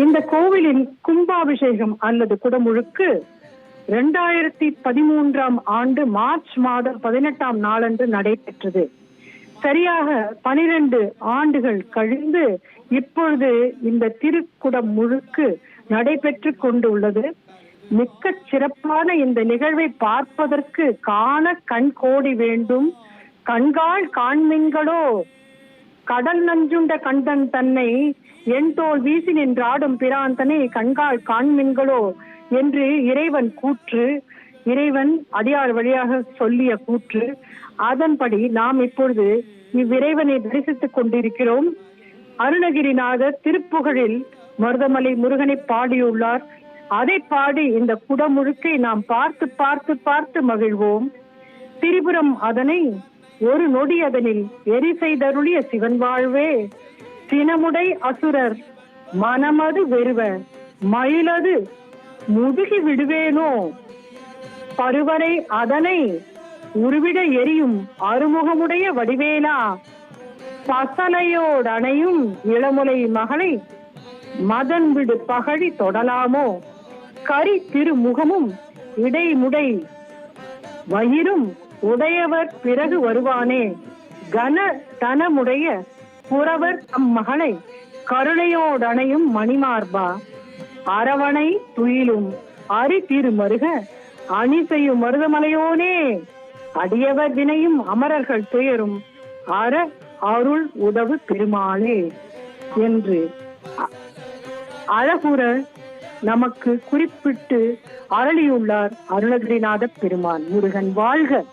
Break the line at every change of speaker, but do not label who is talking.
இந்த கோவிலின் கும்பாபிஷேகம் அல்லது குடமுழுக்கு 2013 ஆண்டு மார்ச் மாதம் 18ஆம் நாளன்று நடைபெற்றது. சரியாக 12 ஆண்டுகள் கழிந்து இப்பொழுது இந்த திருக்குடம் முழுக்கு நடைபெற்று கொண்டுள்ளது. மிக்க சிறப்பான இந்த நிகழ்வை பார்ப்பதற்கு காண கண் கோடி வேண்டும். கண்காள் காண்மின்களோ கடல் நஞ்சுண்ட கண்டன் தன்னை என் தோல் வீசி நின்றாடும் பிராந்தனை கண்காள் காண்மின்களோ என்று இறைவன் கூற்று, இறைவன் அடியார் வழியாக சொல்லிய கூற்று. அதன்படி நாம் இப்பொழுது இவ்விறைவனை தரிசித்துக் கொண்டிருக்கிறோம். அருணகிரிநாதர் திருப்புகழில் மருதமலை முருகனை பாடியுள்ளார். அதை பாடி இந்த குடமுழுக்கை நாம் பார்த்து பார்த்து பார்த்து மகிழ்வோம். திரிபுரம் அதனை ஒரு நொடி அதனில் எரி செய்தருளிய சிவன் வாழ்வே, சினமுடை அசுரர் மனமது வெறுவ மயிலது முதுகி விடுவேனோ, பருவரை அதனை உருவிட எரியும் அருமுகமுடைய வடிவேலா, பசலையோடனையும் இளமுலை மகளை மதன் விடு பகழி தொடலாமோ, கரி திருமுகமும் இடைமுடை வயிறும் உடையவர் பிறகு வருவானே, கன தனமுடைய புறவர் அம்மகளை கருணையோடனையும் மணிமார்பா, அரவணை துயிலும் அரி திருமருக அணி செய்யும் மருதமலையோனே, அடியவர் வினையும் அமரர்கள் துயரும் அற அருள் உதவு பெருமாளே என்று அழகுற நமக்கு குறிப்பிட்டு அருளியுள்ளார் அருணகிரிநாத பெருமான். முருகன் வாழ்க.